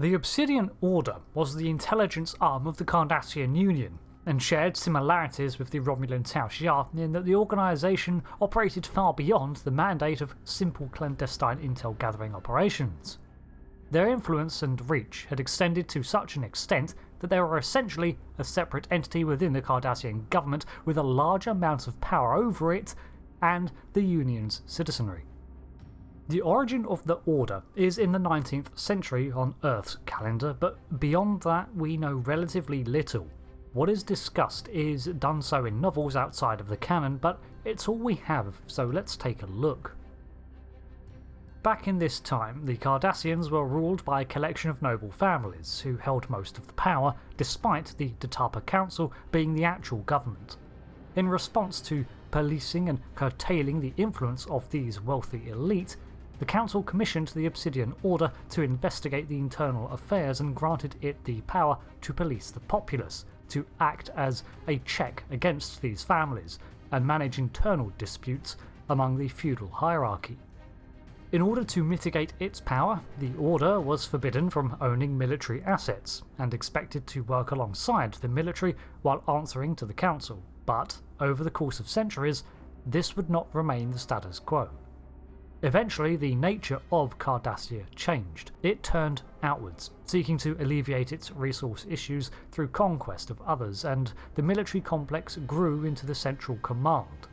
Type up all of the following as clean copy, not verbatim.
The Obsidian Order was the intelligence arm of the Cardassian Union, and shared similarities with the Romulan Tau Shiar in that the organisation operated far beyond the mandate of simple clandestine intel gathering operations. Their influence and reach had extended to such an extent that they were essentially a separate entity within the Cardassian government with a large amount of power over it and the Union's citizenry. The origin of the Order is in the 19th century on Earth's calendar, but beyond that we know relatively little. What is discussed is done so in novels outside of the canon, but it's all we have, so let's take a look. Back in this time, the Cardassians were ruled by a collection of noble families who held most of the power, despite the Detapa Council being the actual government. In response to policing and curtailing the influence of these wealthy elite, the Council commissioned the Obsidian Order to investigate the internal affairs and granted it the power to police the populace, to act as a check against these families, and manage internal disputes among the feudal hierarchy. In order to mitigate its power, the Order was forbidden from owning military assets, and expected to work alongside the military while answering to the Council, but over the course of centuries, this would not remain the status quo. Eventually, the nature of Cardassia changed. It turned outwards, seeking to alleviate its resource issues through conquest of others, and the military complex grew into the Central Command.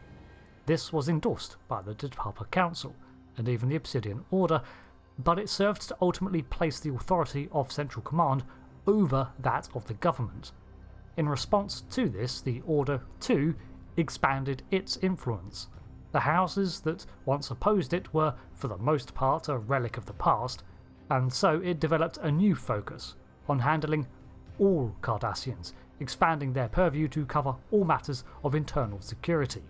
This was endorsed by the Detapa Council, and even the Obsidian Order, but it served to ultimately place the authority of Central Command over that of the government. In response to this, the Order too expanded its influence. The houses that once opposed it were, for the most part, a relic of the past, and so it developed a new focus on handling all Cardassians, expanding their purview to cover all matters of internal security.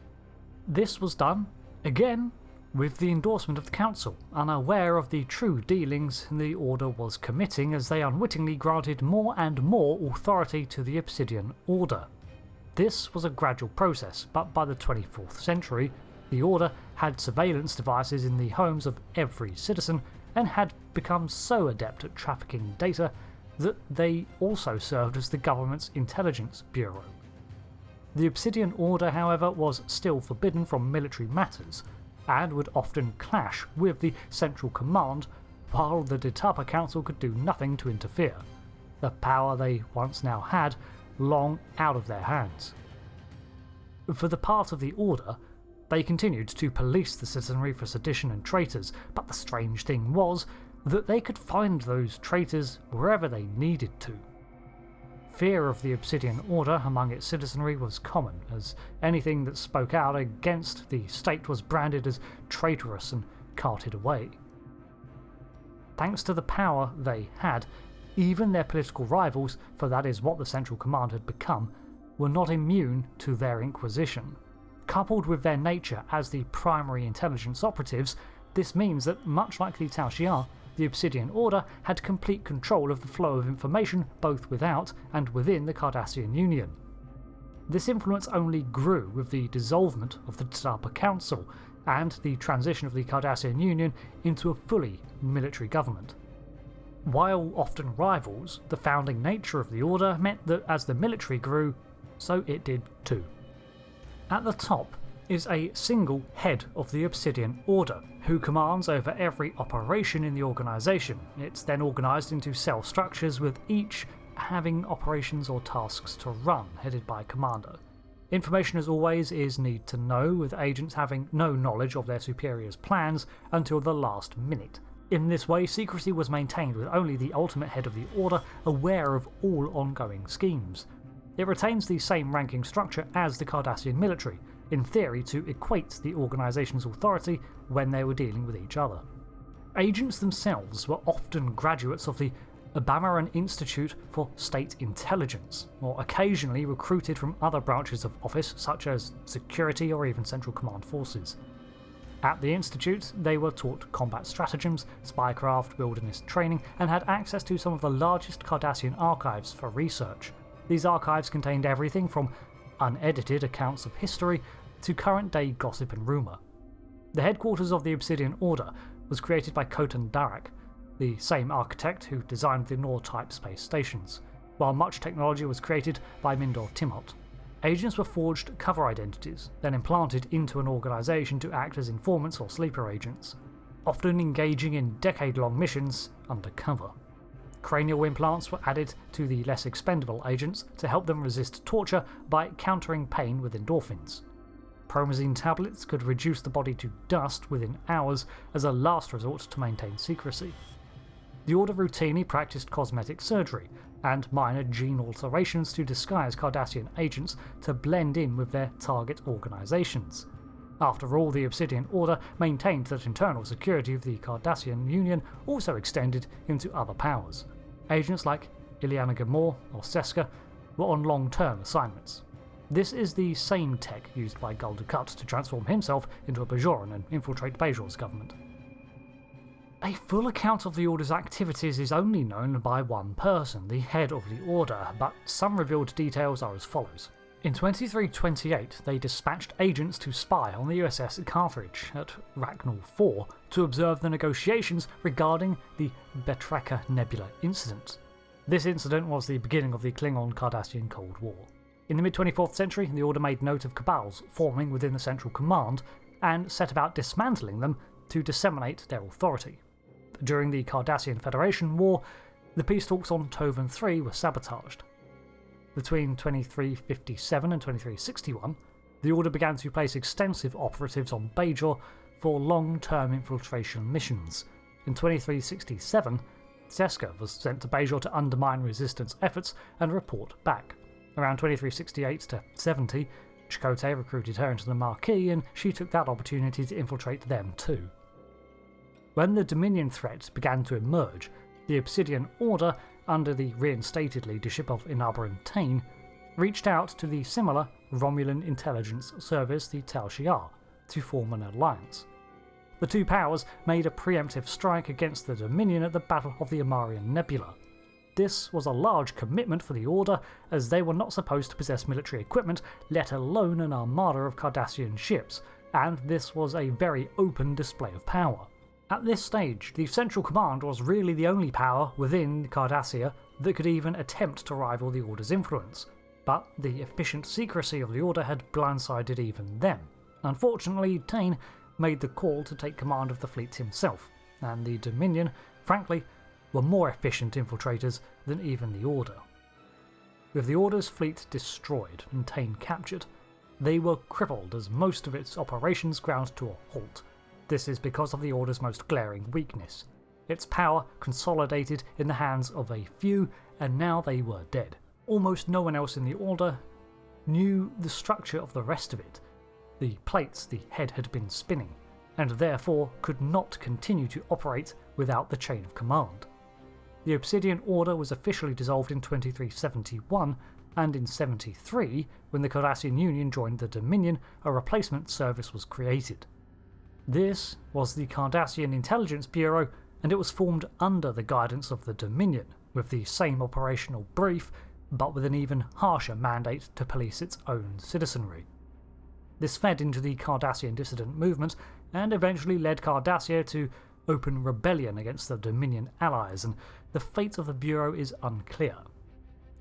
This was done, again, with the endorsement of the Council, unaware of the true dealings the Order was committing as they unwittingly granted more and more authority to the Obsidian Order. This was a gradual process, but by the 24th century, the Order had surveillance devices in the homes of every citizen and had become so adept at trafficking data that they also served as the government's intelligence bureau. The Obsidian Order, however, was still forbidden from military matters, and would often clash with the Central Command, while the Detapa Council could do nothing to interfere, the power they once now had long out of their hands. For the part of the Order, they continued to police the citizenry for sedition and traitors, but the strange thing was that they could find those traitors wherever they needed to. Fear of the Obsidian Order among its citizenry was common, as anything that spoke out against the state was branded as traitorous and carted away. Thanks to the power they had, even their political rivals, for that is what the Central Command had become, were not immune to their inquisition. Coupled with their nature as the primary intelligence operatives, this means that, much like the Tau Shiar, the Obsidian Order had complete control of the flow of information both without and within the Cardassian Union. This influence only grew with the dissolvement of the Detapa Council and the transition of the Cardassian Union into a fully military government. While often rivals, the founding nature of the Order meant that as the military grew, so it did too. At the top is a single head of the Obsidian Order, who commands over every operation in the organisation. It's then organised into cell structures, with each having operations or tasks to run, headed by a commander. Information, as always, is need to know, with agents having no knowledge of their superiors' plans until the last minute. In this way, secrecy was maintained, with only the ultimate head of the Order aware of all ongoing schemes. It retains the same ranking structure as the Cardassian military, in theory to equate the organisation's authority when they were dealing with each other. Agents themselves were often graduates of the Paramount Institute for State Intelligence, or occasionally recruited from other branches of office such as security or even Central Command forces. At the Institute, they were taught combat stratagems, spycraft, wilderness training, and had access to some of the largest Cardassian archives for research. These archives contained everything from unedited accounts of history to current-day gossip and rumour. The headquarters of the Obsidian Order was created by Khotan Darak, the same architect who designed the Nor-type space stations, while much technology was created by Mindor Timot. Agents were forged cover identities, then implanted into an organisation to act as informants or sleeper agents, often engaging in decade-long missions undercover. Cranial implants were added to the less expendable agents to help them resist torture by countering pain with endorphins. Promazine tablets could reduce the body to dust within hours as a last resort to maintain secrecy. The Order routinely practiced cosmetic surgery and minor gene alterations to disguise Cardassian agents to blend in with their target organisations. After all, the Obsidian Order maintained that internal security of the Cardassian Union also extended into other powers. Agents like Ileana Gamor or Seska were on long-term assignments. This is the same tech used by Gul Dukat to transform himself into a Bajoran and infiltrate Bajor's government. A full account of the Order's activities is only known by one person, the head of the Order, but some revealed details are as follows. In 2328, they dispatched agents to spy on the USS Carthage at Racknell 4 to observe the negotiations regarding the Betraka Nebula incident. This incident was the beginning of the Klingon-Cardassian Cold War. In the mid-24th century, the Order made note of cabals forming within the Central Command and set about dismantling them to disseminate their authority. During the Cardassian Federation War, the peace talks on Tovan 3 were sabotaged. Between 2357 and 2361, the Order began to place extensive operatives on Bajor for long-term infiltration missions. In 2367, Seska was sent to Bajor to undermine resistance efforts and report back. Around 2368 to 70, Chakotay recruited her into the Marquis and she took that opportunity to infiltrate them too. When the Dominion threat began to emerge, the Obsidian Order, under the reinstated leadership of Inabaran Tain, reached out to the similar Romulan intelligence service, the Tal Shiar, to form an alliance. The two powers made a preemptive strike against the Dominion at the Battle of the Amarian Nebula. This was a large commitment for the Order, as they were not supposed to possess military equipment, let alone an armada of Cardassian ships, and this was a very open display of power. At this stage, the Central Command was really the only power within Cardassia that could even attempt to rival the Order's influence, but the efficient secrecy of the Order had blindsided even them. Unfortunately, Tain made the call to take command of the fleet himself, and the Dominion, frankly, were more efficient infiltrators than even the Order. With the Order's fleet destroyed and Tain captured, they were crippled as most of its operations ground to a halt. This is because of the Order's most glaring weakness. Its power consolidated in the hands of a few, and now they were dead. Almost no one else in the Order knew the structure of the rest of it, the plates the head had been spinning, and therefore could not continue to operate without the chain of command. The Obsidian Order was officially dissolved in 2371, and in 73, when the Cardassian Union joined the Dominion, a replacement service was created. This was the Cardassian Intelligence Bureau, and it was formed under the guidance of the Dominion, with the same operational brief, but with an even harsher mandate to police its own citizenry. This fed into the Cardassian dissident movement, and eventually led Cardassia to open rebellion against the Dominion allies, and the fate of the Bureau is unclear,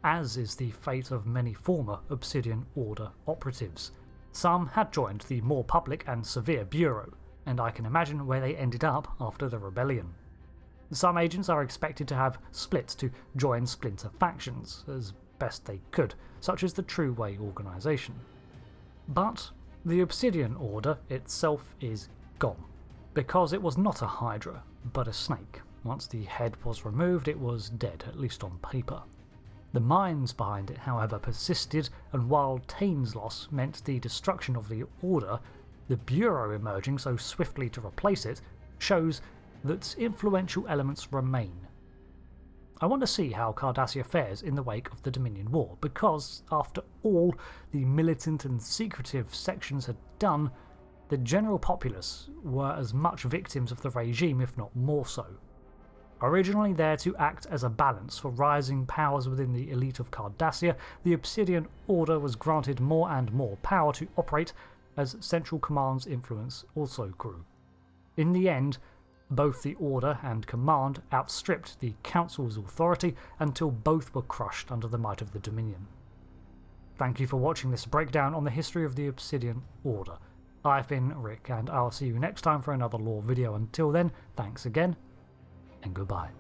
as is the fate of many former Obsidian Order operatives. Some had joined the more public and severe Bureau, and I can imagine where they ended up after the rebellion. Some agents are expected to have split to join splinter factions, as best they could, such as the True Way organisation. But the Obsidian Order itself is gone, because it was not a Hydra, but a snake. Once the head was removed, it was dead, at least on paper. The minds behind it, however, persisted, and while Tain's loss meant the destruction of the Order, the Bureau emerging so swiftly to replace it shows that influential elements remain. I want to see how Cardassia fares in the wake of the Dominion War, because, after all the militant and secretive sections had done, the general populace were as much victims of the regime, if not more so. Originally there to act as a balance for rising powers within the elite of Cardassia, the Obsidian Order was granted more and more power to operate as Central Command's influence also grew. In the end, Both the Order and Command outstripped the Council's authority until both were crushed under the might of the Dominion. Thank you for watching this breakdown on the history of the Obsidian Order. I've been Rick, and I'll see you next time for another lore video. Until then, thanks again, and goodbye.